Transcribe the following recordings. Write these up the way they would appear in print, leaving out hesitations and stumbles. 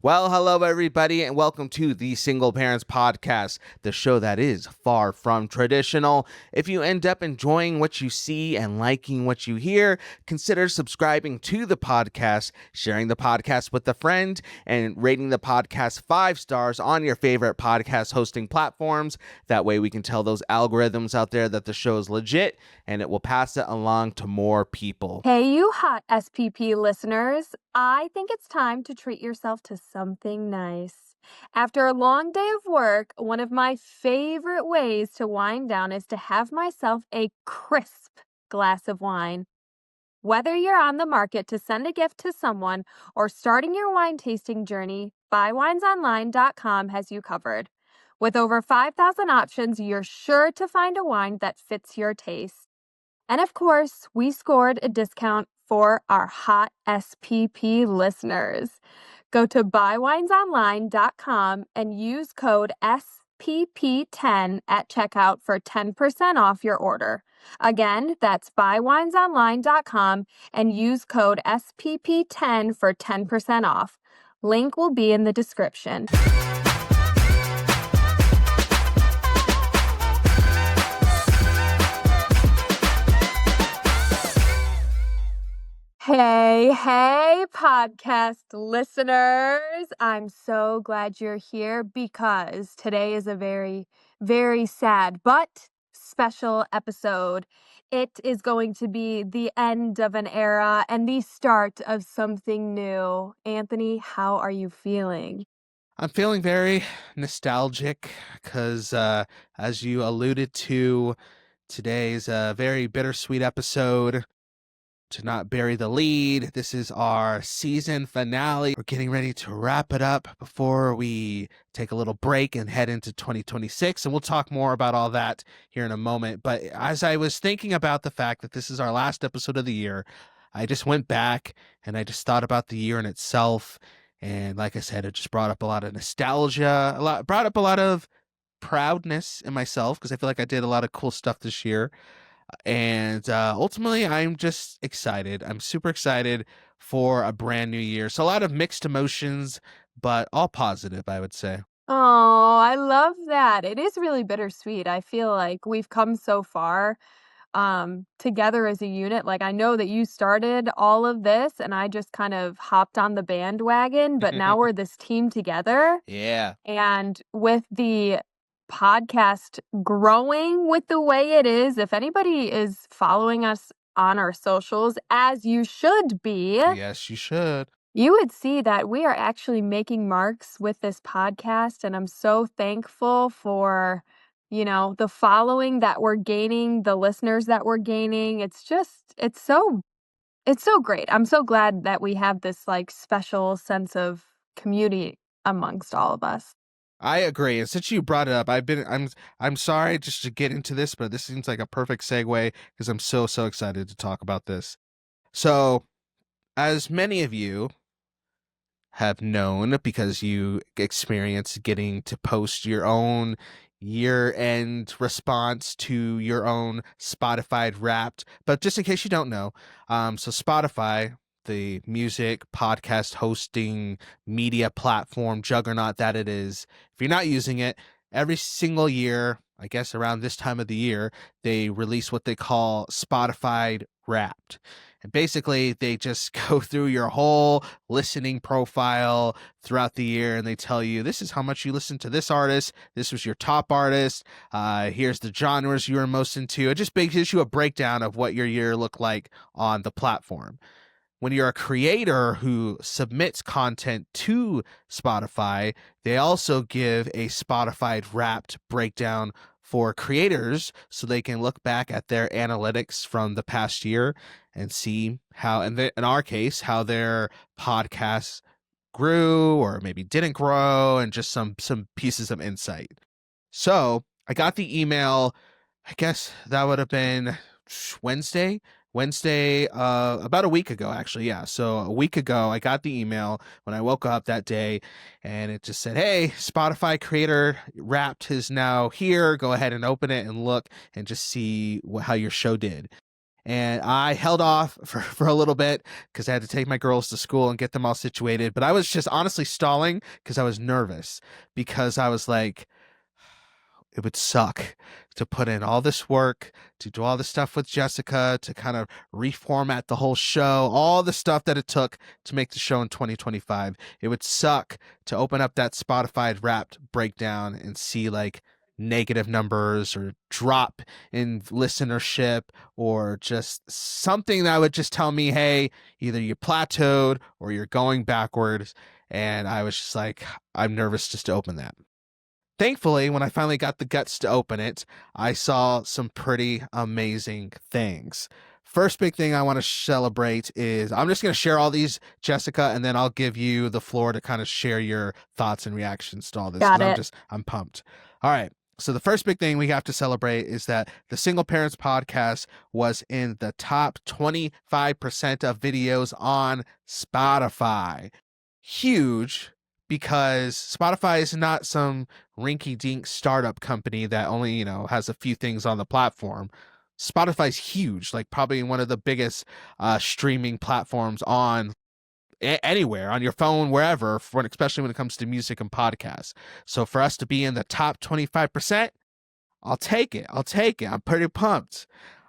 Well, hello, everybody, and welcome to the Single Parents Podcast, the show that is far from traditional. If you end up enjoying what you see and liking what you hear, consider subscribing to the podcast, sharing the podcast with a friend, and rating the podcast 5 stars on your favorite podcast hosting platforms. That way, we can tell those algorithms out there that the show is legit, and it will pass it along to more people. Hey, you hot SPP listeners. I think it's time to treat yourself to something nice. After a long day of work, one of my favorite ways to wind down is to have myself a crisp glass of wine. Whether you're on the market to send a gift to someone or starting your wine tasting journey, buywinesonline.com has you covered. With over 5,000 options, you're sure to find a wine that fits your taste. And of course, we scored a discount for our hot SPP listeners. Go to buywinesonline.com and use code SPP10 at checkout for 10% off your order. Again, that's buywinesonline.com and use code SPP10 for 10% off. Link will be in the description. Hey, podcast listeners. I'm so glad you're here because today is a very, very sad but special episode. It is going to be the end of an era and the start of something new. Anthony, how are you feeling? I'm feeling very nostalgic because, as you alluded to, today's a very bittersweet episode. To not bury the lead, this is our season finale. We're getting ready to wrap it up before we take a little break and head into 2026. And we'll talk more about all that here in a moment. But as I was thinking about the fact that this is our last episode of the year, I just went back and I just thought about the year in itself. And like I said, it just brought up a lot of nostalgia, brought up a lot of proudness in myself because I feel like I did a lot of cool stuff this year. And ultimately, I'm just excited. I'm super excited for a brand new year. So a lot of mixed emotions, but all positive, I would say. Oh, I love that. It is really bittersweet. I feel like we've come so far together as a unit. Like I know that you started all of this and I just kind of hopped on the bandwagon, but now we're this team together. Yeah. And with the podcast growing with the way it is, if anybody is following us on our socials, as you should be, Yes, you should. you would see that we are actually making marks with this podcast. And I'm so thankful for, the following that we're gaining, the listeners that we're gaining. It's so great. I'm so glad that we have this like special sense of community amongst all of us. I agree. And since you brought it up, I'm sorry just to get into this, but this seems like a perfect segue because I'm so excited to talk about this. So, as many of you have known because you experience getting to post your own year-end response to your own Spotify Wrapped. But just in case you don't know, so Spotify, the music podcast hosting media platform juggernaut that it is, if you're not using it, every single year, I guess around this time of the year, they release what they call Spotify Wrapped. And basically, they just go through your whole listening profile throughout the year and they tell you this is how much you listen to this artist. This was your top artist. Here's the genres you were most into. It just gives you a breakdown of what your year looked like on the platform. When you're a creator who submits content to Spotify, they also give a Spotify Wrapped breakdown for creators so they can look back at their analytics from the past year and see how, in our case, how their podcasts grew or maybe didn't grow, and just some pieces of insight. So I got the email, I guess that would have been Wednesday, about a week ago, actually. Yeah. So a week ago, I got the email when I woke up that day and it just said, hey, Spotify creator Wrapped is now here. Go ahead and open it and look and just see how your show did. and I held off for a little bit because I had to take my girls to school and get them all situated. But I was just honestly stalling because I was nervous because I was like, it would suck to put in all this work, to do all this stuff with Jessica, to kind of reformat the whole show, all the stuff that it took to make the show in 2025. It would suck to open up that Spotify Wrapped breakdown and see like negative numbers or drop in listenership or just something that would just tell me, hey, either you plateaued or you're going backwards. And I was just like, I'm nervous just to open that. Thankfully, when I finally got the guts to open it, I saw some pretty amazing things. First big thing I want to celebrate is I'm just going to share all these, Jessica, and then I'll give you the floor to kind of share your thoughts and reactions to all this Got because it. I'm pumped. All right. So the first big thing we have to celebrate is that the Single Parents podcast was in the top 25% of videos on Spotify. Huge, because Spotify is not some rinky-dink startup company that only, has a few things on the platform. Spotify's huge, like probably one of the biggest streaming platforms on anywhere, on your phone, wherever, especially when it comes to music and podcasts. So for us to be in the top 25%, I'll take it. I'll take it. I'm pretty pumped.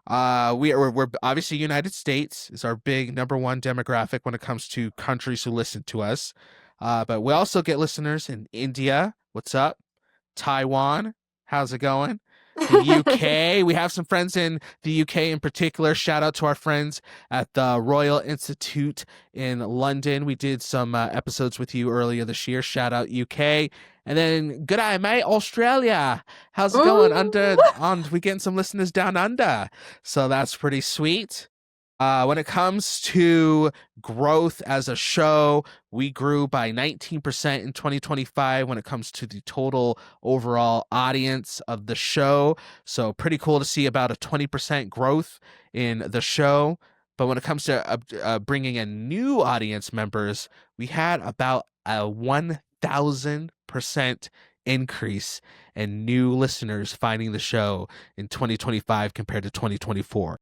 We're obviously United States is our big number one demographic when it comes to countries who listen to us. But we also get listeners in India. What's up? Taiwan. How's it going? The UK. We have some friends in the UK in particular. Shout out to our friends at the Royal Institute in London. We did some episodes with you earlier this year. Shout out UK. And then good eye, mate, Australia. How's it going? We getting some listeners down under. So that's pretty sweet. When it comes to growth as a show, we grew by 19% in 2025 when it comes to the total overall audience of the show. So pretty cool to see about a 20% growth in the show. But when it comes to bringing in new audience members, we had about a 1,000% increase in new listeners finding the show in 2025 compared to 2024.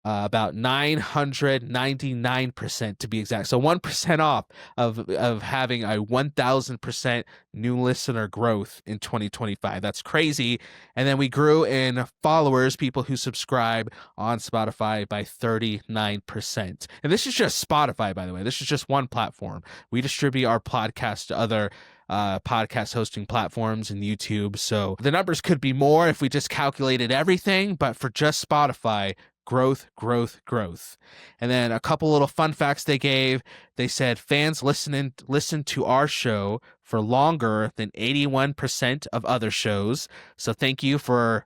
About 999% to be exact. So 1% off of having a 1000% new listener growth in 2025. That's crazy. And then we grew in followers, people who subscribe on Spotify, by 39%. And this is just Spotify, by the way. This is just one platform. We distribute our podcast to other podcast hosting platforms and YouTube. So the numbers could be more if we just calculated everything, but for just Spotify, growth, growth, growth. And then a couple little fun facts they gave. They said fans listen to our show for longer than 81% of other shows. So thank you for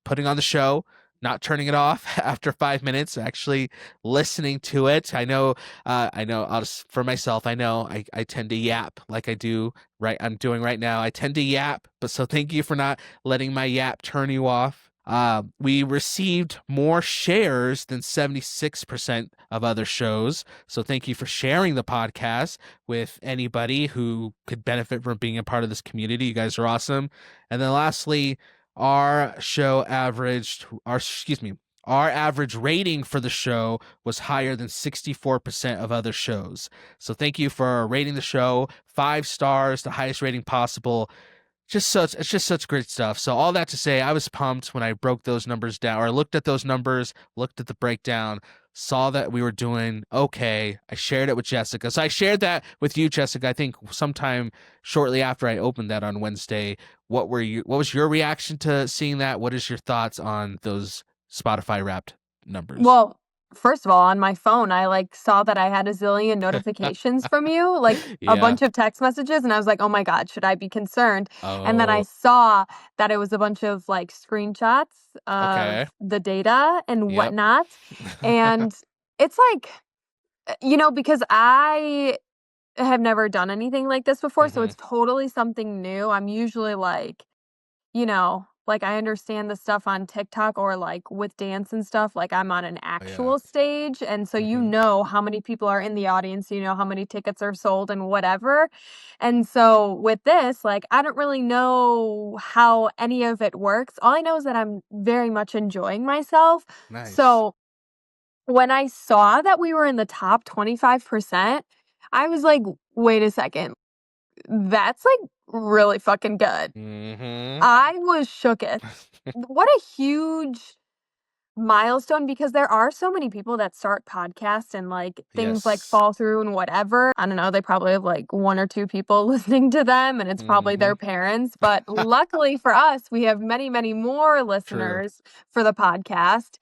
putting on the show, not turning it off after 5 minutes, actually listening to it. I know, I'll just, for myself, I know I tend to yap like I do, right? I'm doing right now. I tend to yap, but so thank you for not letting my yap turn you off. We received more shares than 76% of other shows. So thank you for sharing the podcast with anybody who could benefit from being a part of this community. You guys are awesome. And then lastly, our average rating for the show was higher than 64% of other shows. So thank you for rating the show 5 stars, the highest rating possible. It's just such great stuff. So all that to say, I was pumped when I broke those numbers down, or looked at those numbers, looked at the breakdown, saw that we were doing okay. I shared it with Jessica. So I shared that with you, Jessica, I think sometime shortly after I opened that on Wednesday. What was your reaction to seeing that? What is your thoughts on those Spotify Wrapped numbers? Well, first of all, on my phone, I saw that I had a zillion notifications from you, a Yeah. bunch of text messages, and I was like, "Oh my God, should I be concerned?" And then I Oh, saw that it was a bunch of screenshots okay. of the data and Yep. whatnot. And it's because I have never done anything like this before, so Hmm. it's totally something new. I'm usually I understand the stuff on TikTok or with dance and stuff, I'm on an Yeah. actual stage. And so you Hmm. know how many people are in the audience, you know how many tickets are sold and whatever. And so with this, I don't really know how any of it works. All I know is that I'm very much enjoying myself. Nice. So When I saw that we were in the top 25%, I was like, "Wait a second. That's, like, really fucking good." Mm-hmm. I was shooketh. What a huge milestone because there are so many people that start podcasts and, like, things, like, Yes. fall through and whatever. I don't know, they probably have, like, 1 or 2 people listening to them, and it's probably Mm-hmm. their parents, but luckily for us, we have many, many more True. listeners for the podcast.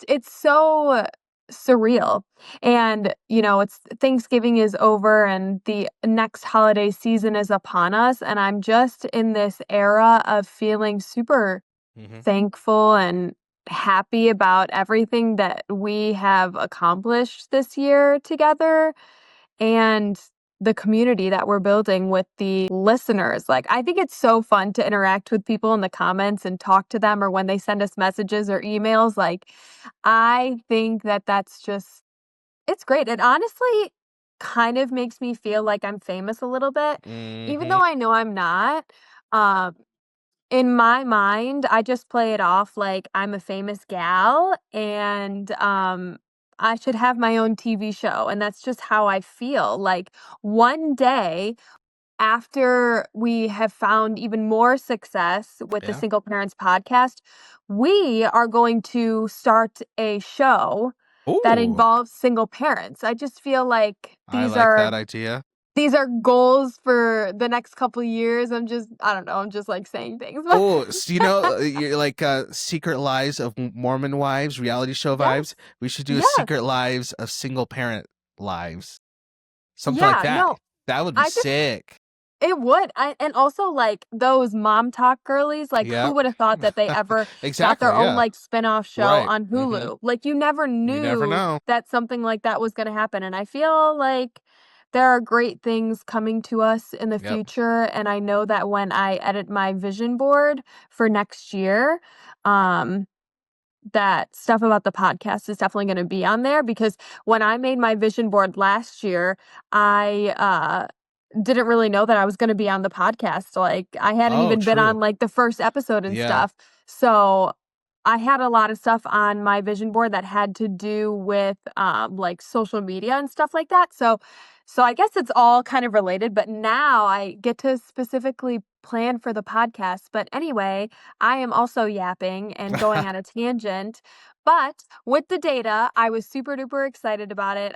It's so surreal, and, it's Thanksgiving is over and the next holiday season is upon us, and I'm just in this era of feeling super Mm-hmm. thankful and happy about everything that we have accomplished this year together and the community that we're building with the listeners. Like, I think it's so fun to interact with people in the comments and talk to them or when they send us messages or emails. Like, I think that that's just, it's great. It honestly kind of makes me feel like I'm famous a little bit, even Mm-hmm. though I know I'm not. Um, in my mind, I just play it off like I'm a famous gal and, I should have my own TV show, and that's just how I feel. Like, one day, after we have found even more success with the Yeah. Single Parents Podcast, we are going to start a show that Ooh, involves single parents. I just feel like I like that idea. these are goals for the next couple years. I don't know, I'm just, like, saying things, but Oh, so you're like Secret Lives of Mormon Wives, reality show vibes. Yes. We should do a Yes. Secret Lives of Single Parent Lives. Something like Yeah, that. no, That would be I just sick. it would. And also, like, those mom talk girlies, like, who Yep. would have thought that they ever got their Exactly, own, yeah. like, spin-off show Right. on Mm-hmm. Hulu? Like, you never You never knew know. that something like that was gonna happen, and I feel like there are great things coming to us in the Yep. future, and I know that when I edit my vision board for next year, um that stuff about the podcast is definitely gonna be on there because when I made my vision board last year, I didn't really know that I was gonna be on the podcast, like, I hadn't Oh, even been true. on, like, the first episode and Yeah. stuff, so I had a lot of stuff on my vision board that had to do with, like, social media and stuff like that, so I guess it's all kind of related, but now I get to specifically plan for the podcast, but anyway, I am also yapping and going on a tangent, but with the data, I was super duper excited about it.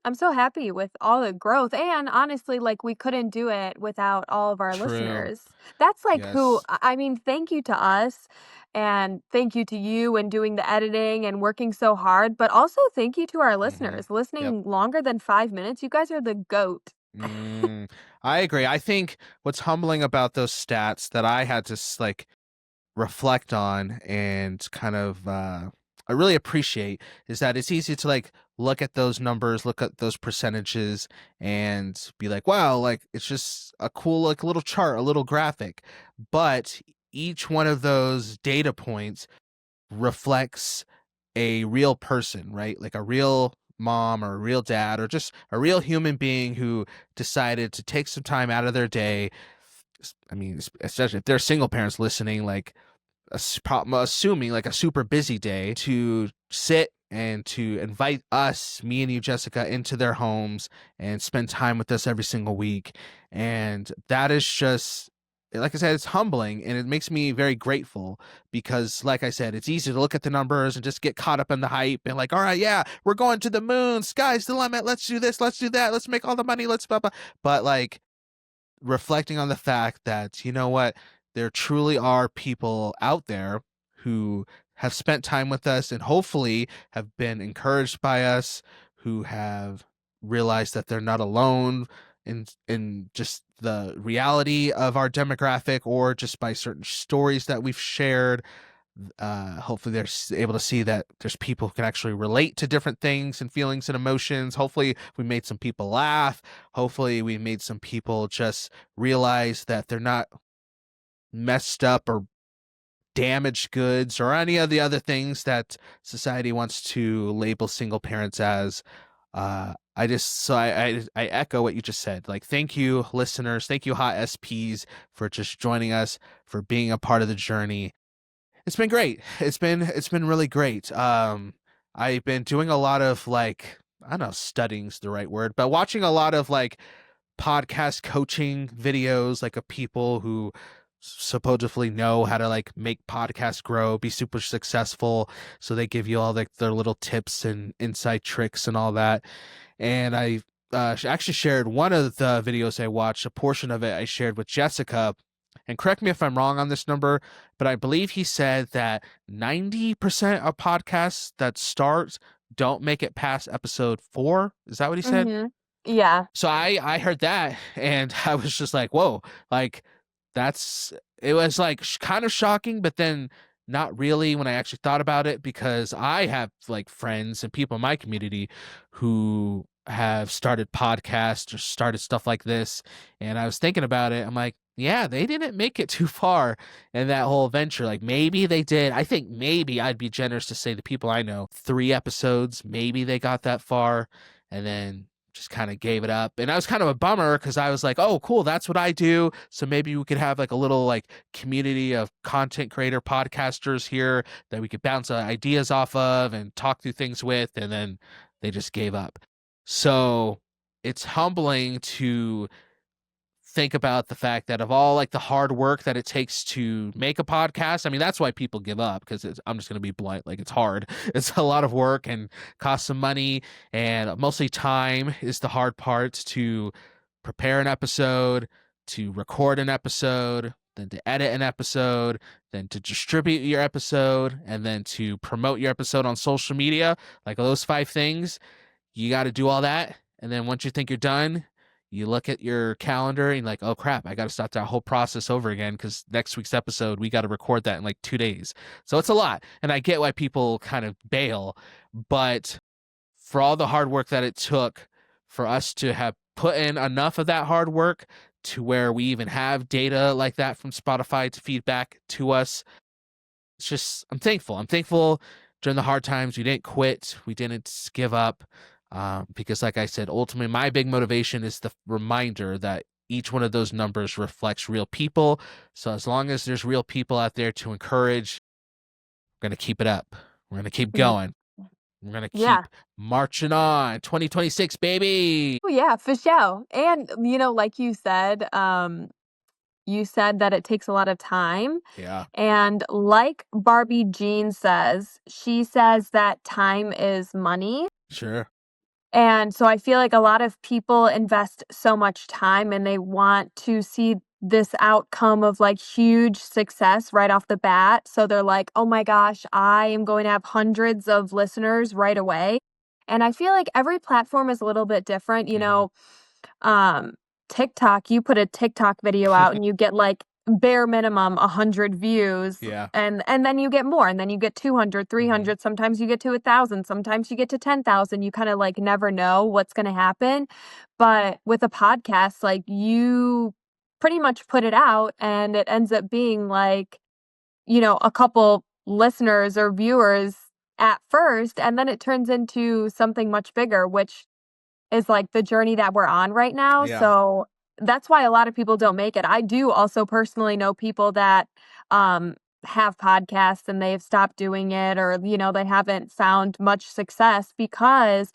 I'm so happy with all the growth and honestly, like we couldn't do it without all of our True. listeners. That's like who Yes. I mean, thank you to us and thank you to you and doing the editing and working so hard, but also thank you to our Mm-hmm. listeners Yep. listening longer than 5 minutes. You guys are the goat. Mm, I agree. I think what's humbling about those stats that I had to like reflect on and kind of I really appreciate is that it's easy to like look at those numbers, look at those percentages and be like, wow, like it's just a cool like little chart, a little graphic. But each one of those data points reflects a real person, right? Like a real mom or a real dad or just a real human being who decided to take some time out of their day. I mean, especially if they're single parents listening, like assuming like a super busy day to sit and to invite us, me and you, Jessica, into their homes and spend time with us every single week. And that is just, like I said, it's humbling and it makes me very grateful because, like I said, it's easy to look at the numbers and just get caught up in the hype and like, all right, yeah, we're going to the moon, sky's the limit, let's do this, let's do that, let's make all the money, let's blah, blah. But like, reflecting on the fact that, you know what, there truly are people out there who have spent time with us and hopefully have been encouraged by us, who have realized that they're not alone in just the reality of our demographic or just by certain stories that we've shared. Hopefully they're able to see that there's people who can actually relate to different things and feelings and emotions. Hopefully we made some people laugh. Hopefully we made some people just realize that they're not messed up or damaged goods or any of the other things that society wants to label single parents as. I echo what you just said. Like, thank you, listeners. Thank you, hot SPs, for just joining us, for being a part of the journey. It's been great. It's been really great. I've been doing a lot of like, I don't know, studying's the right word, but watching a lot of like podcast coaching videos, like of people who supposedly know how to like make podcasts grow, be super successful. So they give you all like their little tips and inside tricks and all that. And I actually shared one of the videos I watched, a portion of it I shared with Jessica. And correct me if I'm wrong on this number, but I believe he said that 90% of podcasts that start don't make it past episode 4. Is that what he said? Mhm. Yeah. So I heard that and I was just like, whoa, like that's it was like kind of shocking, but then not really when I actually thought about it, because I have like friends and people in my community who have started podcasts or started stuff like this. And I was thinking about it. I'm like, yeah, they didn't make it too far in that whole venture. Like maybe they did. I think maybe I'd be generous to say the people I know, 3 episodes, maybe they got that far and then just kind of gave it up. And I was kind of a bummer because I was like, oh, cool, that's what I do. So maybe we could have like a little like community of content creator podcasters here that we could bounce ideas off of and talk through things with. And then they just gave up. So it's humbling to think about the fact that of all like the hard work that it takes to make a podcast. I mean, that's why people give up, because I'm just going to be blunt, like it's hard. It's a lot of work and costs some money, and mostly time is the hard part to prepare an episode, to record an episode, then to edit an episode, then to distribute your episode, and then to promote your episode on social media. Like those 5 things, you got to do all that. And then once you think you're done, you look at your calendar and you're like, oh crap, I got to start that whole process over again because next week's episode, we got to record that in like 2 days. So it's a lot. And I get why people kind of bail, but for all the hard work that it took for us to have put in enough of that hard work to where we even have data like that from Spotify to feedback to us, it's just, I'm thankful. I'm thankful during the hard times. We didn't quit. We didn't give up. Because like I said, ultimately my big motivation is the reminder that each one of those numbers reflects real people. So as long as there's real people out there to encourage, we're going to keep it up. We're going to keep Mm. going. We're going to Yeah. keep marching on. 2026, baby. Oh, yeah, for sure. And, like you said that it takes a lot of time. Yeah, And like Barbie Jean says, she says that time is money. sure. And so I feel like a lot of people invest so much time and they want to see this outcome of like huge success right off the bat. So they're like, oh my gosh, I am going to have hundreds of listeners right away. And I feel like every platform is a little bit different. Mhm. Um, TikTok, you put a TikTok video out and you get like bare minimum 100 views, Yeah. and then you get more, and then you get 200, Mhm. 300, sometimes you get to 1,000, sometimes you get to 10,000. You kind of like never know what's going to happen. But with a podcast, like you pretty much put it out and it ends up being like, a couple listeners or viewers at first, and then it turns into something much bigger, which is, like, the journey that we're on right now, Yeah. so that's why a lot of people don't make it. I do also personally know people that, have podcasts and they've stopped doing it, or, they haven't found much success because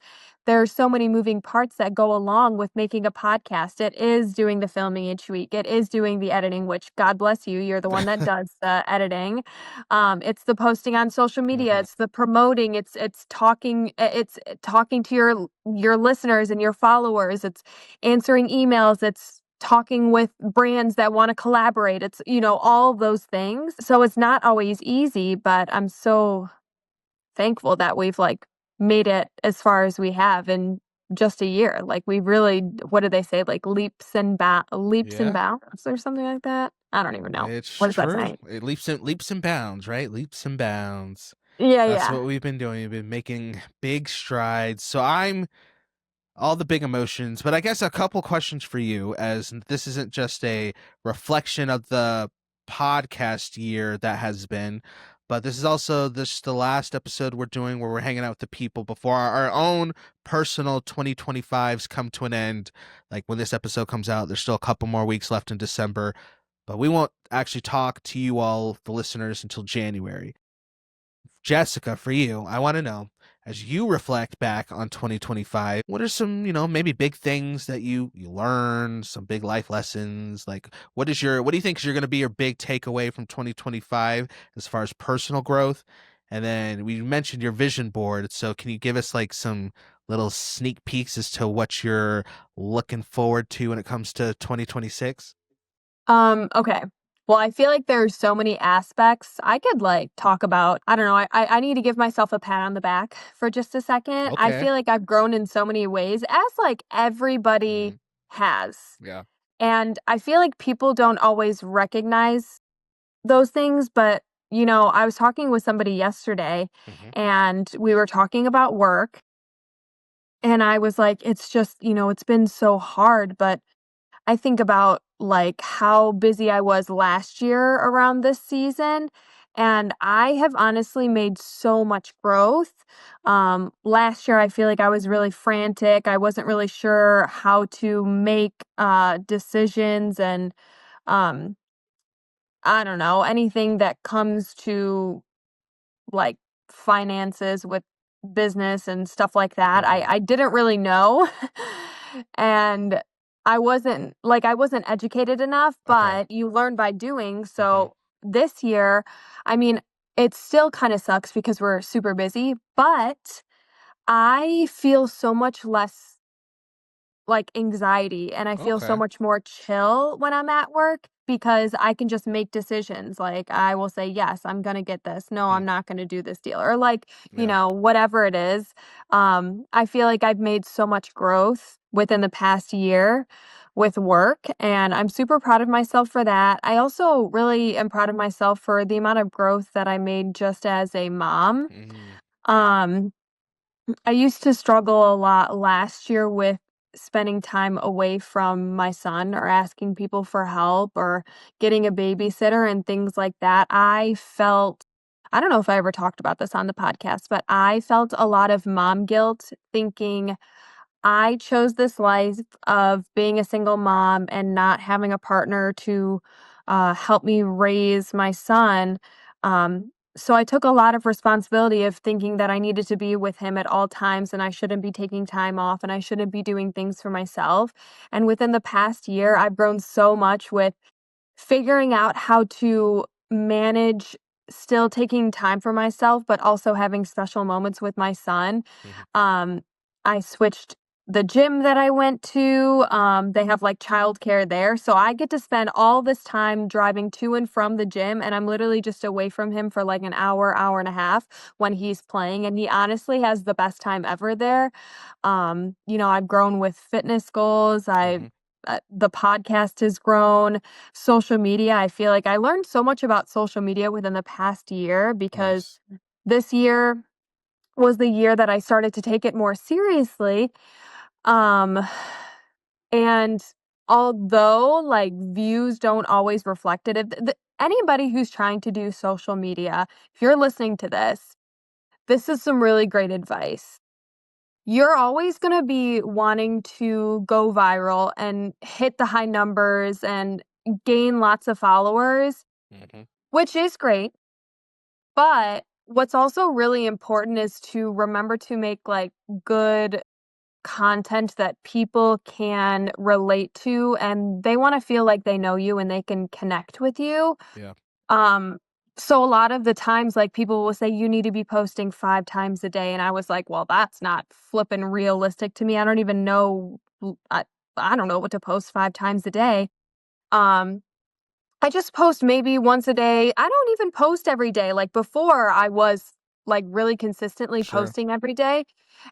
there's so many moving parts that go along with making a podcast. It is doing the filming each week. It is doing the editing, which God bless you, you're the one that does the editing. It's the posting on social media, Mhm. it's the promoting, it's talking to your listeners and your followers, it's answering emails, it's talking with brands that want to collaborate. It's, all those things. So it's not always easy, but I'm so thankful that we've like made it as far as we have in just a year. Like we really, what do they say? Like leaps and Yeah. bounds or something like that. I don't even know. It's What does that true. say? It leaps and bounds, right? Leaps and bounds. Yeah, That's yeah. what we've been doing. We've been making big strides. So I'm all the big emotions, but I guess a couple questions for you, as this isn't just a reflection of the podcast year that has been, but this is also the last episode we're doing where we're hanging out with the people before our own personal 2025s come to an end. Like when this episode comes out, there's still a couple more weeks left in December, but we won't actually talk to you all, the listeners, until January. Jessica, for you, I want to know, as you reflect back on 2025, what are some, maybe big things that you learned, some big life lessons? Like what do you think is going to be your big takeaway from 2025 as far as personal growth? And then we mentioned your vision board. So can you give us like some little sneak peeks as to what you're looking forward to when it comes to 2026? Okay. Well, I feel like there's so many aspects I could like talk about. I don't know. I need to give myself a pat on the back for just a second. I Okay. feel like I've grown in so many ways, as like everybody Mm, has. yeah. And I feel like people don't always recognize those things, but I was talking with somebody yesterday Hmm. and we were talking about work and I was like, it's just, it's been so hard, but I think about like how busy I was last year around this season, and I have honestly made so much growth. Last year I feel like I was really frantic. I wasn't really sure how to make decisions and um I don't know, anything that comes to like finances with business and stuff like that. I Hmm. I didn't really know. And I wasn't educated enough, Okay. but you learn by doing. Hmm. So this year, I mean, it still kind of sucks because we're super busy, but I feel so much less like anxiety and I feel so Okay. much more chill when I'm at work because I can just make decisions. Like I will say, yes, I'm going to get this. No, Hmm. I'm not going to do this deal. Or like, Yeah. whatever it is. I feel like I've made so much growth within the past year with work and I'm super proud of myself for that. I also really am proud of myself for the amount of growth that I made just as a mom. Mm, Um, I used to struggle a lot last year with spending time away from my son or asking people for help or getting a babysitter and things like that. I don't know if I ever talked about this on the podcast, but I felt a lot of mom guilt thinking I chose this life of being a single mom and not having a partner to help me raise my son. So I took a lot of responsibility of thinking that I needed to be with him at all times and I shouldn't be taking time off and I shouldn't be doing things for myself. And within the past year, I've grown so much with figuring out how to manage still taking time for myself, but also having special moments with my son. mhm. Um, I switched the gym that I went to. They have like childcare there. So I get to spend all this time driving to and from the gym, and I'm literally just away from him for like an hour, hour and a half when he's playing. And he honestly has the best time ever there. I've grown with fitness goals. Mhm. The podcast has grown. Social media, I feel like I learned so much about social media within the past year because Nice. this year was the year that I started to take it more seriously. Um, and although like views don't always reflect it, anybody who's trying to do social media, if you're listening to this is some really great advice. You're always going to be wanting to go viral and hit the high numbers and gain lots of followers, Mhm. which is great. But what's also really important is to remember to make like good content that people can relate to and they want to feel like they know you and they can connect with you. Yeah. Um, so a lot of the times, like people will say you need to be posting 5 times a day, and I was like, well, that's not flipping realistic to me. I don't even know. I don't know what to post 5 times a day. Um, I just post maybe once a day. I don't even post every day. Like before, I was like really consistently Sure. posting every day.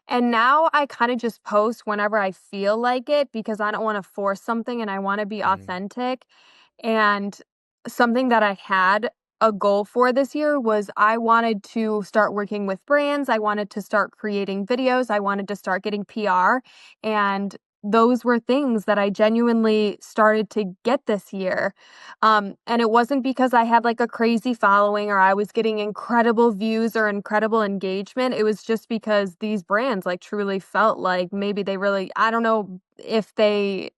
And now I kind of just post whenever I feel like it because I don't want to force something and I want to be Mm. authentic. And something that I had a goal for this year was I wanted to start working with brands. I wanted to start creating videos. I wanted to start getting PR. And those were things that I genuinely started to get this year. And it wasn't because I had like a crazy following or I was getting incredible views or incredible engagement. It was just because these brands like truly felt like maybe they really, I don't know if they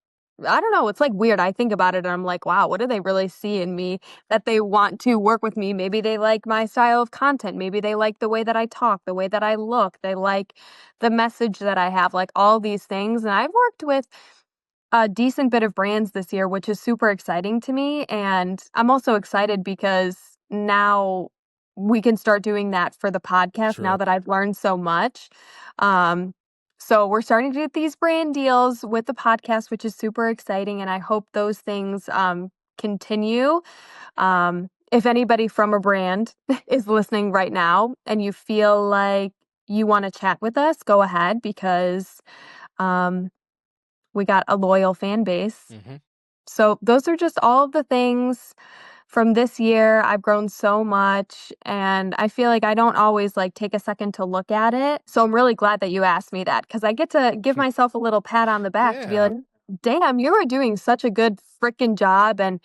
I don't know, it's, like, weird. I think about it and I'm like, "Wow, what do they really see in me that they want to work with me?" Maybe they like my style of content. Maybe they like the way that I talk, the way that I look. They like the message that I have, like, all these things, and I've worked with a decent bit of brands this year, which is super exciting to me, and I'm also excited because now we can start doing that for the podcast now True. that I've learned so much. Um, so we're starting to get these brand deals with the podcast, which is super exciting, and I hope those things, continue. If anybody from a brand is listening right now and you feel like you wanna chat with us, go ahead because, um we got a loyal fan base. Hmm. So those are just all of the things from this year. I've grown so much and I feel like I don't always like take a second to look at it. So I'm really glad that you asked me that because I get to give myself a little pat on the back to be Yeah. like, damn, you are doing such a good freaking job. And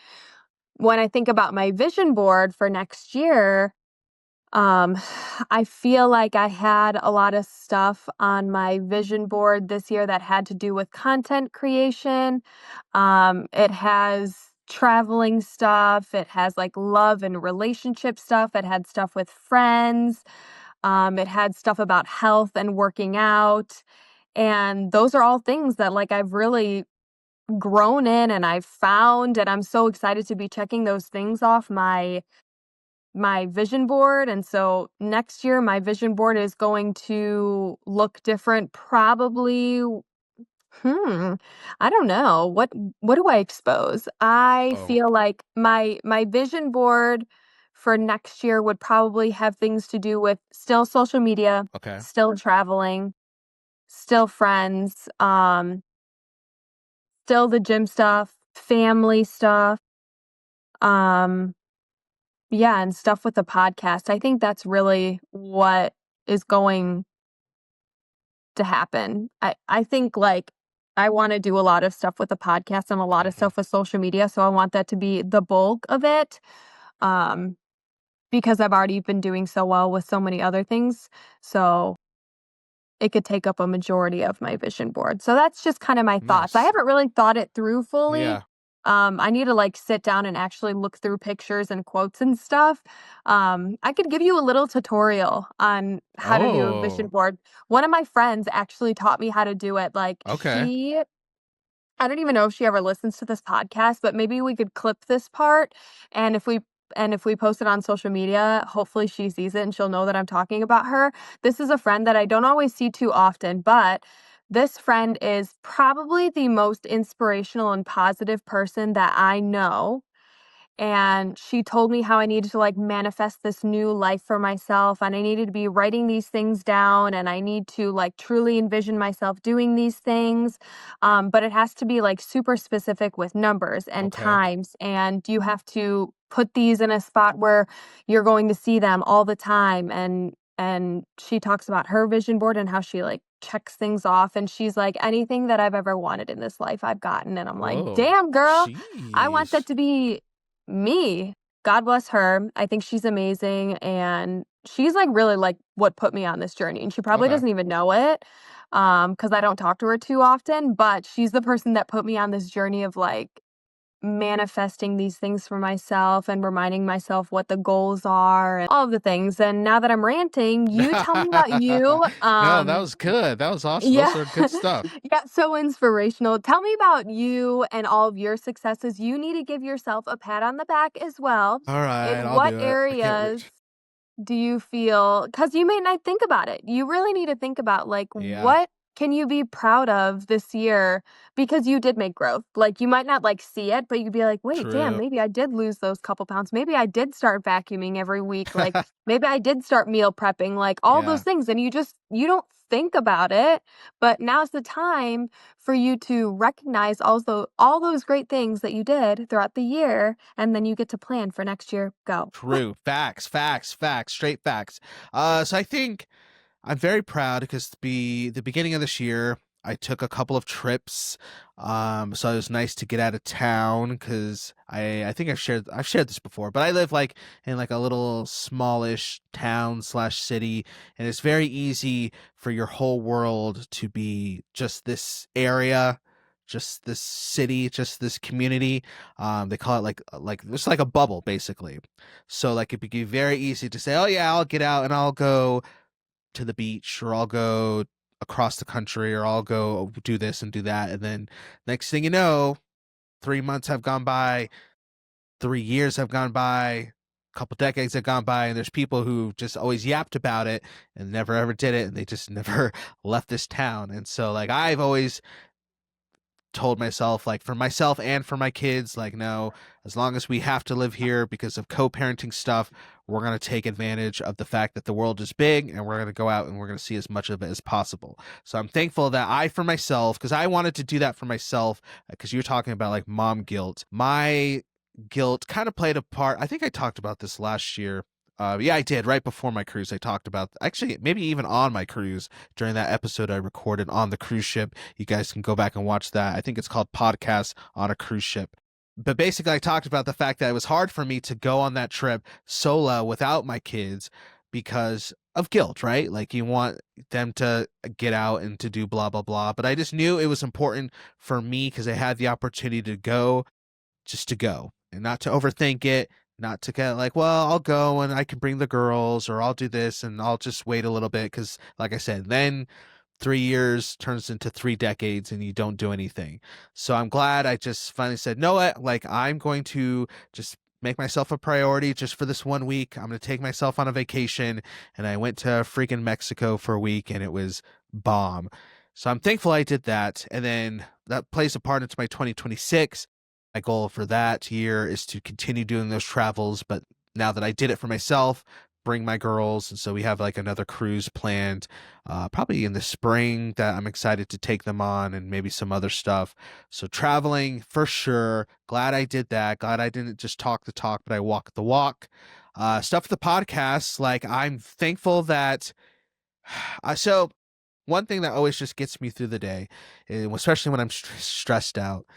when I think about my vision board for next year, um, I feel like I had a lot of stuff on my vision board this year that had to do with content creation. It has traveling stuff, it has like love and relationship stuff, it had stuff with friends, it had stuff about health and working out. And those are all things that like I've really grown in and I've found and I'm so excited to be checking those things off my vision board. And so next year, my vision board is going to look different. Probably, hmm, I don't know. What do I expose? I Oh, feel like my vision board for next year would probably have things to do with still social media, okay. still traveling, still friends, still the gym stuff, family stuff. Um, Yeah, and stuff with the podcast. I think that's really what is going to happen. I think, like, I wanna do a lot of stuff with the podcast and a lot of Hmm. stuff with social media, so I want that to be the bulk of it, um, because I've already been doing so well with so many other things, so it could take up a majority of my vision board. So that's just kinda my thoughts. I Nice. haven't really thought it through fully. Yeah. I need to, like, sit down and actually look through pictures and quotes and stuff. I could give you a little tutorial on how to do a vision Oh, board. One of my friends actually taught me how to do it, like, okay. I don't even know if she ever listens to this podcast, but maybe we could clip this part, and if we post it on social media, hopefully she sees it and she'll know that I'm talking about her. This is a friend that I don't always see too often, but this friend is probably the most inspirational and positive person that I know, and she told me how I needed to like manifest this new life for myself and I needed to be writing these things down and I need to like truly envision myself doing these things. But it has to be like super specific with numbers and Okay. times and you have to put these in a spot where you're going to see them all the time and she talks about her vision board and how she like checks things off and she's like anything that I've ever wanted in this life I've gotten and I'm like Whoa. damn girl, I want Sheesh. that to be me. God bless her. I think she's amazing, and she's, like, really, like, what put me on this journey, and she probably Okay. doesn't even know it, because I don't talk to her too often, but she's the person that put me on this journey of, like, manifesting these things for myself and reminding myself what the goals are and all of the things, and now that I'm ranting, you tell me about you, No, that was good. That was awesome. yeah. Those are good stuff. Yeah, so inspirational. Tell me about you and all of your successes. You need to give yourself a pat on the back as well. All right, In I'll what do it. I can't areas wait. do you feel, because you may not think about it. You really need to think about, like, Yeah. what can you be proud of this year because you did make growth? Like, you might not, like, see it, but you'd be like, "Wait, damn, True. maybe I did lose those couple pounds. Maybe I did start vacuuming every week. Like, maybe I did start meal prepping." Like, all those Yeah. things, and you don't think about it, but now's the time for you to recognize also all those great things that you did throughout the year, and then you get to plan for next year. Go. True. Facts, facts, facts, straight facts. So I think I'm very proud because the beginning of this year, I took a couple of trips. So it was nice to get out of town because I think I've shared this before, but I live like in like a little smallish town slash city, and it's very easy for your whole world to be just this area just this city, just this community. They call it like it's like a bubble basically. So like it'd be very easy to say, oh yeah, I'll get out and I'll go to the beach, or I'll go across the country, or I'll go do this and do that, and then next thing you know, 3 months have gone by, 3 years have gone by, a couple decades have gone by, and there's people who just always yapped about it and never ever did it, and they just never left this town. And so like I've always told myself, like for myself and for my kids, like no, as long as we have to live here because of co-parenting stuff, we're going to take advantage of the fact that the world is big, and we're going to go out and we're going to see as much of it as possible. So I'm thankful that I, for myself, because I wanted to do that for myself, because you're talking about like mom guilt. My guilt kind of played a part. I think I talked about this last year. Yeah, I did. Right before my cruise, I talked about, actually, maybe even on my cruise during that episode I recorded on the cruise ship. You guys can go back and watch that. I think it's called Podcasts on a Cruise Ship. But basically, I talked about the fact that it was hard for me to go on that trip solo without my kids because of guilt, right? Like you want them to get out and to do blah, blah, blah. But I just knew it was important for me because I had the opportunity to go, just to go and not to overthink it, not to get like, well, I'll go and I can bring the girls, or I'll do this and I'll just wait a little bit. Cause like I said, then 3 years turns into 3 decades and you don't do anything. So I'm glad I just finally said, no, what? Like I'm going to just make myself a priority just for this 1 week. I'm going to take myself on a vacation. And I went to freaking Mexico for a week and it was bomb. So I'm thankful I did that. And then that plays a part into my 2026. My goal for that year is to continue doing those travels, but now that I did it for myself, bring my girls, and so we have like another cruise planned, probably in the spring that I'm excited to take them on, and maybe some other stuff. So traveling for sure. Glad I did that. Glad I didn't just talk the talk, but I walked the walk. Stuff for the podcast, like I'm thankful that. So one thing that always just gets me through the day, especially when I'm stressed out,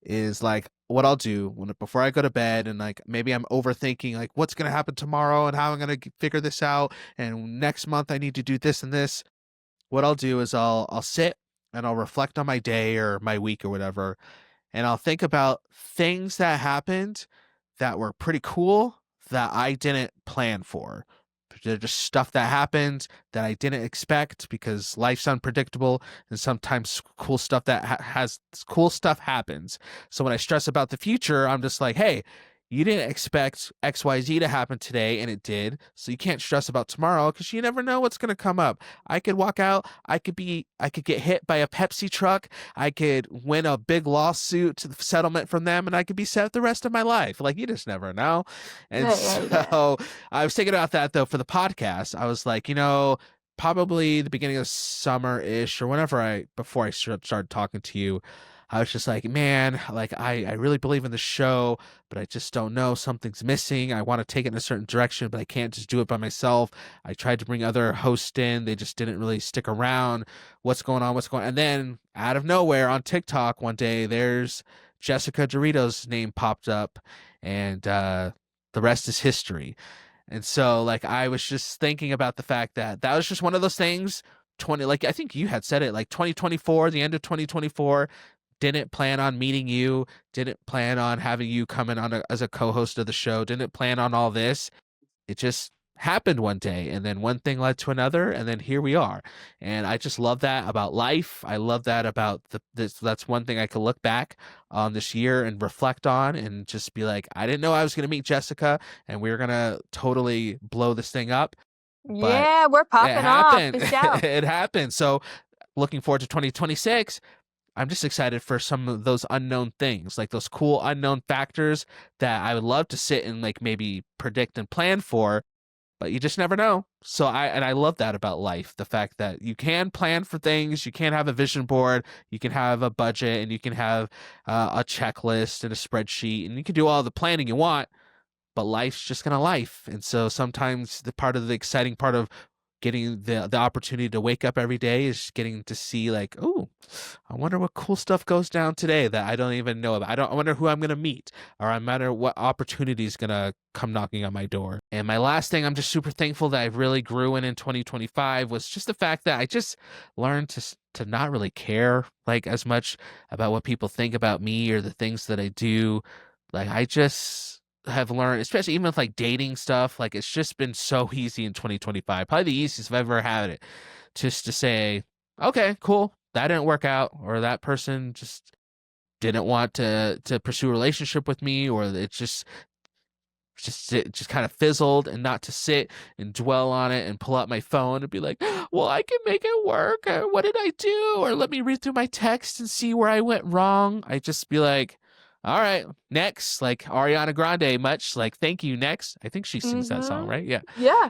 is like what I'll do before I go to bed, and like maybe I'm overthinking like what's going to happen tomorrow and how I'm going to figure this out, and next month I need to do this and this. What I'll do is I'll sit and I'll reflect on my day or my week or whatever, and I'll think about things that happened that were pretty cool that I didn't plan for. They're just stuff that happened that I didn't expect because life's unpredictable, and sometimes cool stuff that has cool stuff happens. So when I stress about the future, I'm just like, hey, you didn't expect XYZ to happen today, and it did. So you can't stress about tomorrow because you never know what's going to come up. I could walk out. I could get hit by a Pepsi truck. I could win a big lawsuit settlement from them, and I could be set the rest of my life. Like, you just never know. And Right. so I was thinking about that, though, for the podcast. I was like, probably the beginning of summer-ish, or before I started talking to you, I was just like, man, like I really believe in the show, but I just don't know. Something's missing. I want to take it in a certain direction, but I can't just do it by myself. I tried to bring other hosts in. They just didn't really stick around. What's going on? What's going on? And then out of nowhere on TikTok one day, there's Jessica Doritos' name popped up, and the rest is history. And so like I was just thinking about the fact that that was just one of those things. Like I think you had said it, like 2024, the end of 2024, didn't plan on meeting you, didn't plan on having you come in as a co-host of the show, didn't plan on all this. It just happened one day, and then one thing led to another, and then here we are. And I just love that about life. I love that about this. That's one thing I could look back on this year and reflect on and just be like, I didn't know I was going to meet Jessica and we were going to totally blow this thing up, but Yeah, we're it popping off. happened. Fish out. It happened. So looking forward to 2026. I'm just excited for some of those unknown things, like those cool unknown factors that I would love to sit and like maybe predict and plan for, but you just never know. So I love that about life, the fact that you can plan for things, you can have a vision board, you can have a budget, and you can have a checklist and a spreadsheet, and you can do all the planning you want, but life's just gonna life. And so sometimes the exciting part of getting the opportunity to wake up every day is getting to see like, oh, I wonder what cool stuff goes down today that I don't even know about. I wonder who I'm gonna meet, or I wonder what opportunity is gonna come knocking on my door. And my last thing, I'm just super thankful that I really grew in 2025 was just the fact that I just learned to not really care like as much about what people think about me or the things that I do. Like I just have learned, especially even with like dating stuff, like it's just been so easy in 2025. Probably the easiest I've ever had it. Just to say, okay, cool, that didn't work out, or that person just didn't want to pursue a relationship with me, or it just kind of fizzled, and not to sit and dwell on it and pull out my phone and be like, well, I can make it work, or what did I do, or let me read through my text and see where I went wrong. I just be like, all right, next, like Ariana Grande, much like thank you, next. I think she sings that song, Mhm. right? Yeah. Yeah.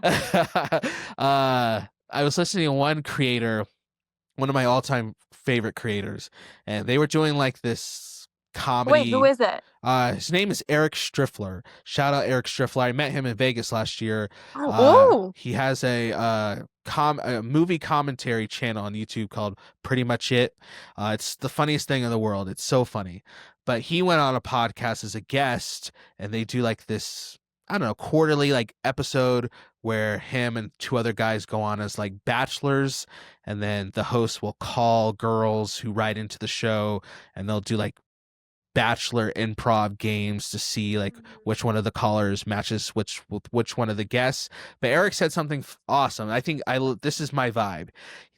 I was listening to one creator, one of my all-time favorite creators, and they were doing like this Wait, who comedy. is it? His name is Eric Striffler. Shout out Eric Striffler. I met him in Vegas last year. Oh, ooh. He has a movie commentary channel on YouTube called Pretty Much It. It's the funniest thing in the world. It's so funny. But he went on a podcast as a guest, and they do like this, I don't know, quarterly like episode where him and two other guys go on as like bachelors, and then the host will call girls who write into the show, and they'll do like bachelor improv games to see like which one of the callers matches which one of the guests. But Eric said something awesome. I think this is my vibe.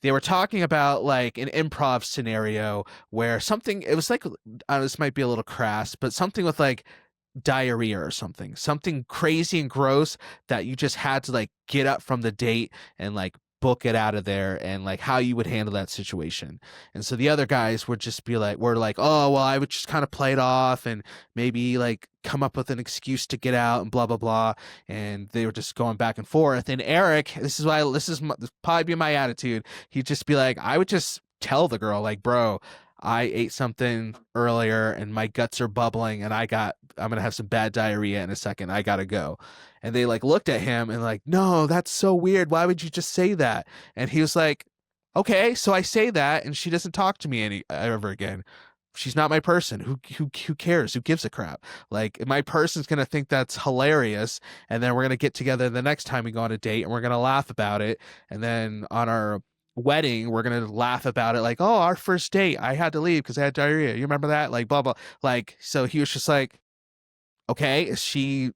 They were talking about like an improv scenario where something, it was like, this might be a little crass, but something with like diarrhea or something crazy and gross that you just had to like get up from the date and like book it out of there, and like how you would handle that situation. And so the other guys would just be like, we're like, oh well, I would just kind of play it off and maybe like come up with an excuse to get out and blah blah blah. And they were just going back and forth. And Eric, this probably be my attitude, he'd just be like, I would just tell the girl like, bro, I ate something earlier and my guts are bubbling and I'm going to have some bad diarrhea in a second. I got to go. And they like looked at him and like, no, that's so weird. Why would you just say that? And he was like, okay, so I say that and she doesn't talk to me ever again. She's not my person. Who cares? Who gives a crap? Like my person's going to think that's hilarious. And then we're going to get together the next time we go on a date and we're going to laugh about it. And then on our wedding we're gonna laugh about it like, oh, our first date I had to leave because I had diarrhea, you remember that, like blah blah. Like, so he was just like, okay, is she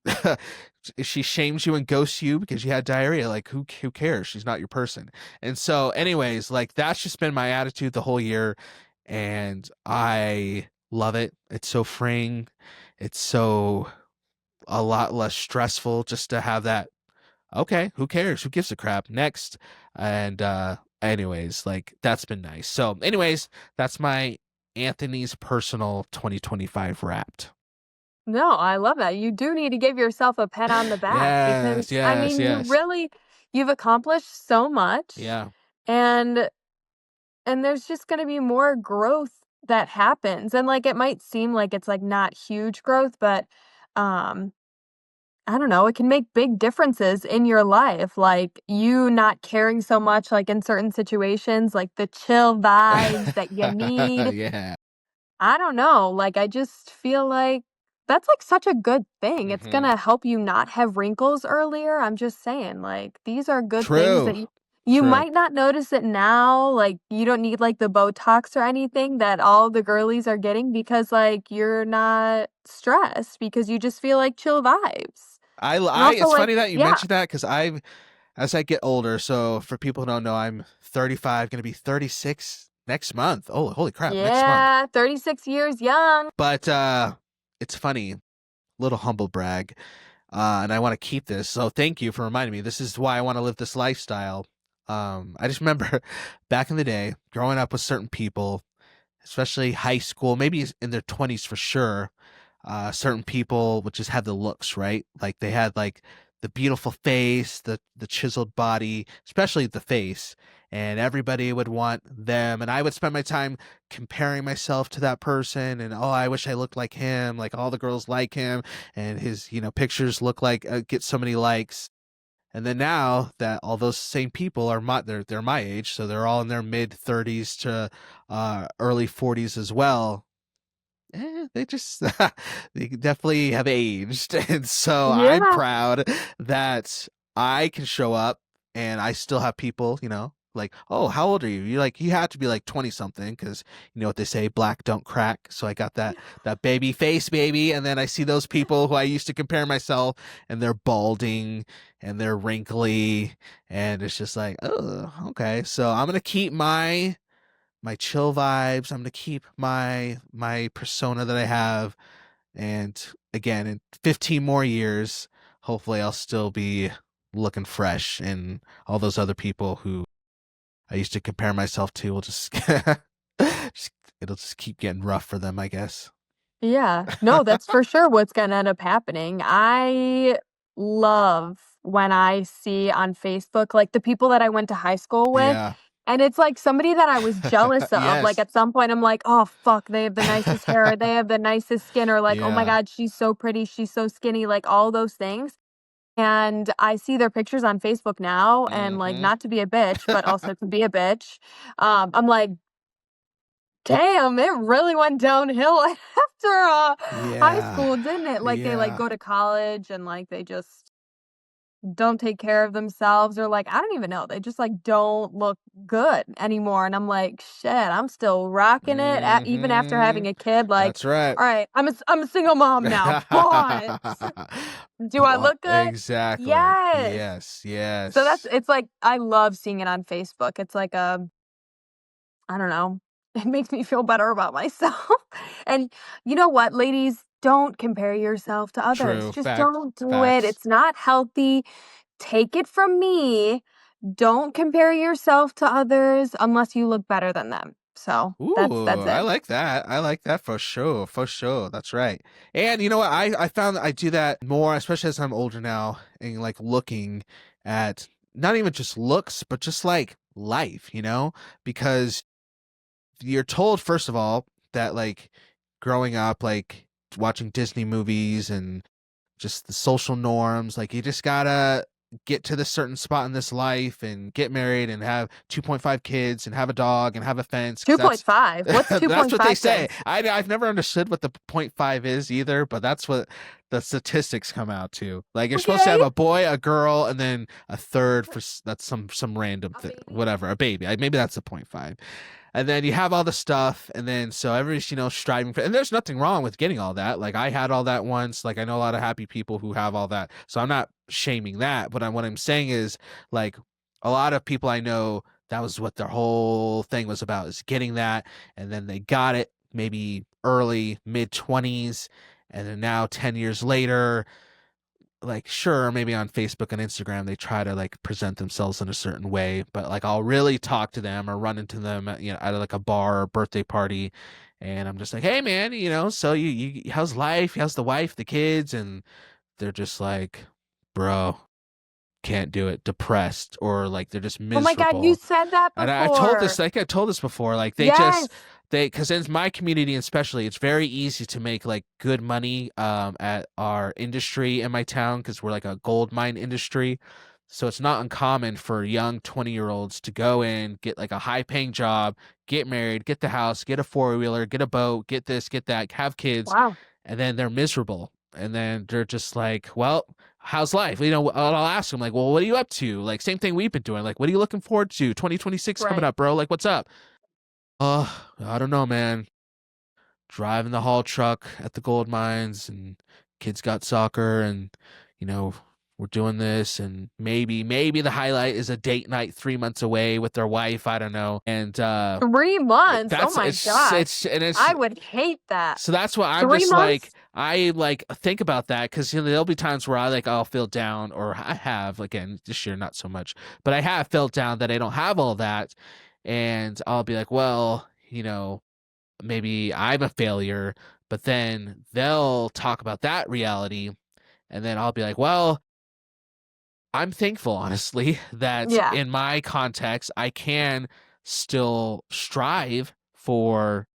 is she shames you and ghosts you because you had diarrhea? Like who cares? She's not your person. And so anyways, like that's just been my attitude the whole year, and I love it. It's so freeing. It's so a lot less stressful just to have that, okay, who cares? Who gives a crap? Next. And anyways, like that's been nice. So anyways, that's my Anthony's personal 2025 wrapped. No, I love that. You do need to give yourself a pat on the back because, Yes, I yes, mean, yes. you've accomplished so much, Yeah. and there's just gonna be more growth that happens, and, like, it might seem like it's, like, not huge growth, but, um, I don't know, it can make big differences in your life, like, you not caring so much, like, in certain situations, like, the chill vibes that you need. Yeah. I don't know, like, I just feel like that's, like, such a good thing. It's Hmm. gonna help you not have wrinkles earlier. I'm just saying, like, these are good things that True. you True. might not notice it now, like, you don't need, like, the Botox or anything that all the girlies are getting because, like, you're not stressed because you just feel like chill vibes. And also, It's like, funny that you yeah. mentioned that because as I get older, so for people who don't know, I'm 35, going to be 36 next month. Oh, holy crap, next month. Yeah, 36 years young. But it's funny, little humble brag. And I want to keep this. So thank you for reminding me. This is why I want to live this lifestyle. I just remember back in the day, growing up with certain people, especially high school, maybe in their 20s for sure. Certain people would just have the looks, right? Like they had like the beautiful face, the chiseled body, especially the face, and everybody would want them. And I would spend my time comparing myself to that person, and oh, I wish I looked like him. Like all the girls like him, and his pictures look like get so many likes. And then now that all those same people are they're my age, so they're all in their mid 30s to early 40s as well. They just they definitely have aged, and so I'm Yeah. proud that I can show up and I still have people, like, oh, how old are you? You have to be like 20 something because you know what they say, black don't crack. So I got that baby face, baby, and then I see those people who I used to compare myself, and they're balding and they're wrinkly, and it's just like, oh, okay. So I'm gonna keep my chill vibes. I'm gonna keep my persona that I have, and again, in 15 more years, hopefully, I'll still be looking fresh, and all those other people who I used to compare myself to will just, just it'll just keep getting rough for them, I guess. Yeah. No, that's for sure what's gonna end up happening. I love when I see on Facebook, like, the people that I went to high school with, Yeah. and it's, like, somebody that I was jealous of. Like, Yes. at some point, I'm like, "Oh, fuck, they have the nicest hair, they have the nicest skin," or like, "Oh my Yeah. god, she's so pretty, she's so skinny," like, all those things. And I see their pictures on Facebook now, and, like, Hmm. not to be a bitch, but also to be a bitch, I'm like, damn, it really went downhill after, high Yeah. school, didn't it? Like, they, like, Yeah. go to college and, like, they just don't take care of themselves or, like, I don't even know, they just, like, don't look good anymore, and I'm like, "Shit, I'm still rocking it a even after Hmm. having a kid," like, That's right. "Alright, I'm a single mom now, but do I look good?" Exactly. Yes. Yes, So yes. it's like I love seeing it on Facebook. It's like I don't know. It makes me feel better about myself. And you know what, ladies? Don't compare yourself to others. True. Just Facts. don't do it. Facts. It's not healthy. Take it from me. Don't compare yourself to others unless you look better than them. So Ooh, that's I it. like that. I like that for sure. For sure. That's right. And you know what? I found that I do that more, especially as I'm older now, and like looking at not even just looks, but just like life, because you're told, first of all, that like growing up, like watching Disney movies and just the social norms. Like you just gotta get to this certain spot in this life and get married and have 2.5 kids and have a dog and have a fence because that's 2.5. What's that's what they 2.5 say. kids? I've never understood what the point five is either, but that's what the statistics come out to. Like you're supposed to Okay. have a boy, a girl, and then a third for that's some random A thing, baby. whatever, a baby. Maybe that's the point five. And then you have all the stuff, and then so everybody's striving for, and there's nothing wrong with getting all that. Like I had all that once. Like I know a lot of happy people who have all that, so I'm not shaming that. But what I'm saying is, like, a lot of people I know, that was what their whole thing was about, is getting that, and then they got it maybe early mid 20s, and then now 10 years later, like, sure, maybe on Facebook and Instagram they try to like present themselves in a certain way, but like I'll really talk to them or run into them at, at like a bar or birthday party, and I'm just like, hey man, so you how's life, how's the wife, the kids, and they're just like, bro, can't do it, depressed, or like they're just Oh my god, you miserable. said that And I've told before. this, like I told this before, like Yes. because in my community especially, it's very easy to make like good money at our industry in my town because we're like a gold mine industry. So it's not uncommon for young 20-year-olds to go in, get like a high paying job, get married, get the house, get a four-wheeler, get a boat, get this, get that, have kids, Wow. and then they're miserable. And then they're just like, well, how's life? I'll ask them like, well, what are you up to? Like, same thing we've been doing. Like, what are you looking forward to? 2026 coming Right. up, bro. Like, what's up? I don't know, man. Driving the haul truck at the gold mines, and kids got soccer, and you know, we're doing this, and maybe the highlight is a date night 3 months away with their wife. I don't know. And 3 months? Oh that's my gosh. it's I would hate that. so that's why I'm 3 just like, months? I like think about that because there'll be times where I'll feel down, or I have, again, this year not so much, but I have felt down that I don't have all that, and I'll be like, well, maybe I'm a failure, but then they'll talk about that reality, and then I'll be like, well, I'm thankful, honestly, that Yeah. in my context I can still strive for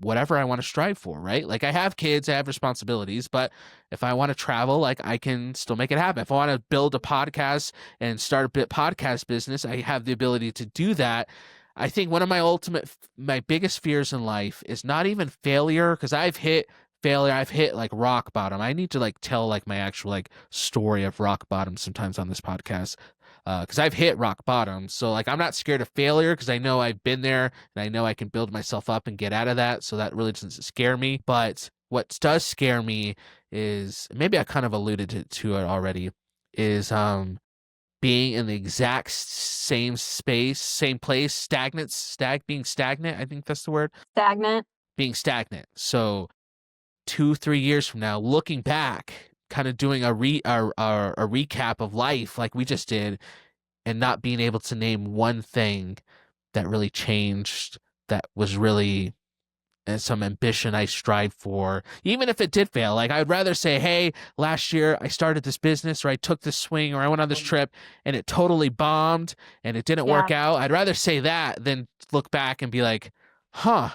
whatever I want to strive for, right? Like I have kids, I have responsibilities, but if I want to travel, like I can still make it happen. If I want to build a podcast and start a podcast business, I have the ability to do that. I think one of my biggest fears in life is not even failure, because I've hit failure. I've hit like rock bottom. I need to like tell like my actual like story of rock bottom sometimes on this podcast, because I've hit rock bottom. So like I'm not scared of failure because I know I've been there and I know I can build myself up and get out of that. So that really doesn't scare me. But what does scare me is, maybe I kind of alluded to it already, is being in the exact same space, same place, being stagnant. I think that's the word. Stagnant. Being stagnant. So 2-3 years from now, looking back, kind of doing a recap of life like we just did, and not being able to name one thing that really changed, that was really some ambition I strived for, even if it did fail. Like I'd rather say, hey, last year I started this business, or I took this swing, or I went on this trip and it totally bombed and it didn't work out. I'd rather say that than look back and be like, huh,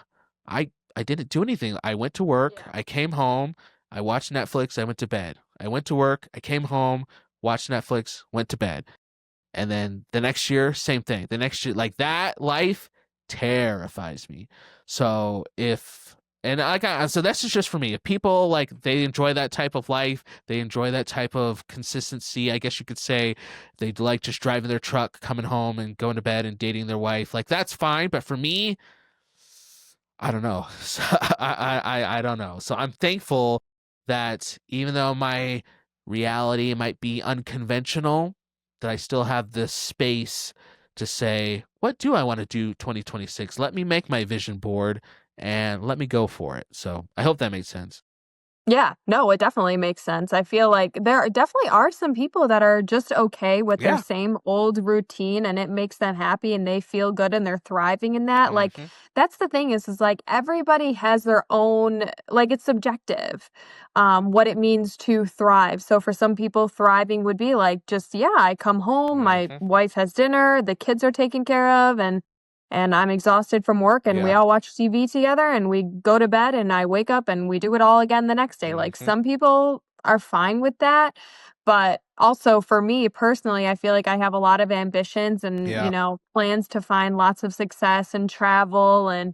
I didn't do anything. I went to work, I came home, I watched Netflix, I went to bed. I went to work, I came home, watched Netflix, went to bed. And then the next year, same thing. The next year, like that life terrifies me. So so that's just for me. If people like, they enjoy that type of life, they enjoy that type of consistency, I guess you could say, they like just driving their truck, coming home and going to bed and dating their wife, like that's fine. But for me, I don't know. So, I don't know. So I'm thankful that even though my reality might be unconventional, that I still have this space to say, what do I want to do 2026? Let me make my vision board and let me go for it. So I hope that made sense. Yeah, no, it definitely makes sense. I feel like there definitely are some people that are just okay with their Yeah. same old routine and it makes them happy and they feel good and they're thriving in that. Like Mhm. that's the thing is like everybody has their own, like it's subjective, what it means to thrive. So for some people, thriving would be like just, yeah, I come home, my Mhm. wife has dinner, the kids are taken care of, and I'm exhausted from work and we Yeah. all watch TV together and we go to bed and I wake up and we do it all again the next day. Like Mhm. some people are fine with that. But also for me personally, I feel like I have a lot of ambitions and, Yeah. plans to find lots of success and travel and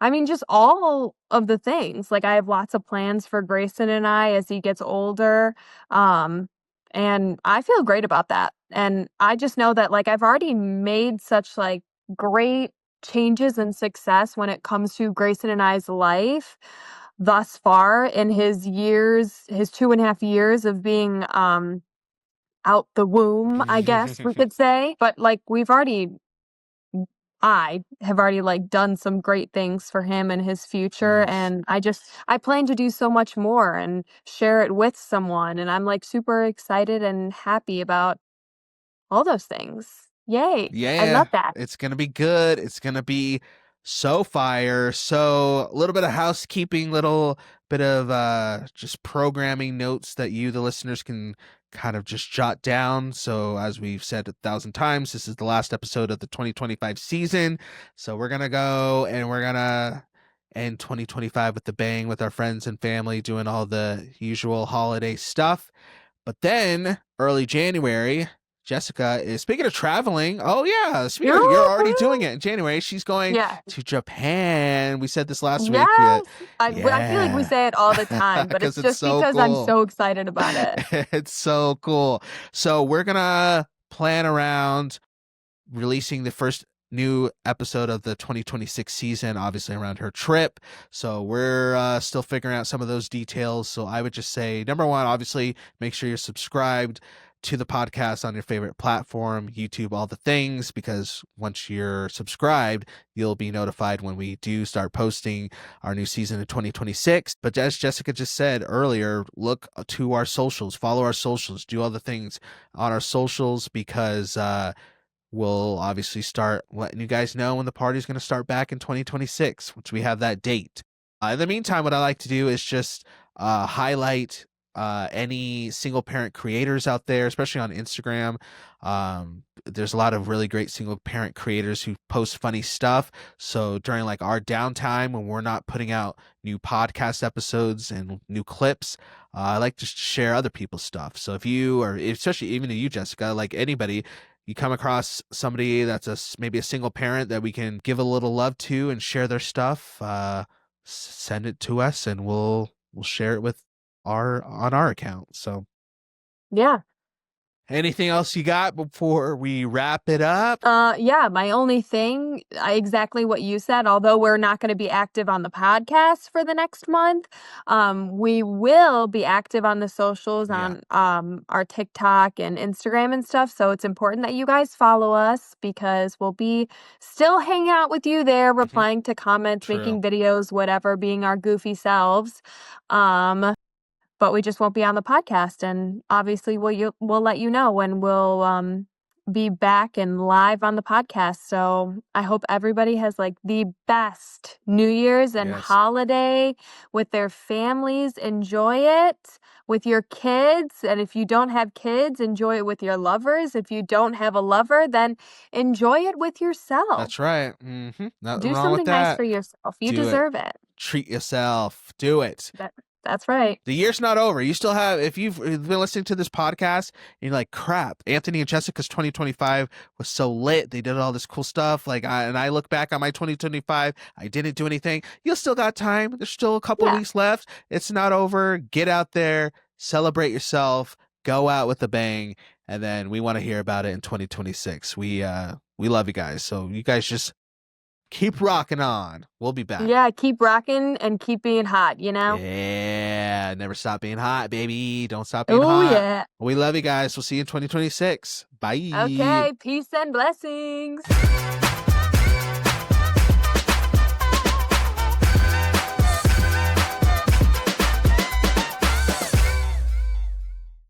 I mean just all of the things. Like I have lots of plans for Grayson and I as he gets older. Um and I feel great about that. And I just know that like I've already made such like great changes and success when it comes to Grayson and I's life thus far in his 2.5 years of being out the womb, I guess we could say. But like I have already like done some great things for him and his future Nice. and I plan to do so much more and share it with someone and I'm like super excited and happy about all those things. Yay. I Yeah, love that. it's gonna be good. It's gonna be so fire. So a little bit of housekeeping, little bit of just programming notes that you, the listeners, can kind of just jot down. So as we've said 1,000 times, this is the last episode of the 2025 season. So we're gonna go and we're gonna end 2025 with the bang, with our friends and family, doing all the usual holiday stuff. But then early January, Jessica is, speaking of traveling. Oh yeah, speaking of, you're already doing it in January. She's going Yeah. to Japan. We said this last week. Yes. I feel like we Yeah, say it all the time, but it's because it's just so because I'm cool. so excited about it. It's so cool. So we're gonna plan around releasing the first new episode of the 2026 season, obviously around her trip. So we're still figuring out some of those details. So I would just say, number one, obviously make sure you're subscribed to the podcast on your favorite platform, YouTube, all the things, because once you're subscribed, you'll be notified when we do start posting our new season of 2026. But as Jessica just said earlier, look to our socials, follow our socials, do all the things on our socials, because we'll obviously start letting you guys know when the party's going to start back in 2026, once we have that date. In the meantime, what I like to do is just highlight any single parent creators out there, especially on Instagram. There's a lot of really great single parent creators who post funny stuff. So during like our downtime when we're not putting out new podcast episodes and new clips, I like to share other people's stuff. So if you, or especially even you, Jessica, like anybody, you come across somebody that's maybe a single parent that we can give a little love to and share their stuff, send it to us and we'll share it with on our account. So Yeah. anything else you got before we wrap it up? Yeah, my only thing, exactly what you said, although we're not going to be active on the podcast for the next month, we will be active on the socials, Yeah. on our TikTok and Instagram and stuff. So it's important that you guys follow us because we'll be still hanging out with you there, replying to comments, True. making videos, whatever, being our goofy selves. But we just won't be on the podcast, and obviously we'll let you know when we'll be back and live on the podcast. So I hope everybody has like the best New Year's and Yes. holiday with their families. Enjoy it with your kids, and if you don't have kids, enjoy it with your lovers. If you don't have a lover, then enjoy it with yourself. That's right. Nothing Do wrong with something nice that. for yourself. You Do it. deserve it. Treat yourself. Do it. That's right. The year's not over. You still have, if you've been listening to this podcast and you're like, crap, Anthony and Jessica's 2025 was so lit. They did all this cool stuff. Like, I look back on my 2025, I didn't do anything. You still got time. There's still a couple weeks left. It's not over. Get out there, celebrate yourself, go out with a bang. And then we want to hear about it in 2026. We love you guys. So you guys just keep rocking on. We'll be back. Yeah, keep rocking and keep being hot, you know? Yeah, never stop being hot, baby. Don't stop being Oh, hot. yeah. We love you guys. We'll see you in 2026. Bye. Okay, peace and blessings.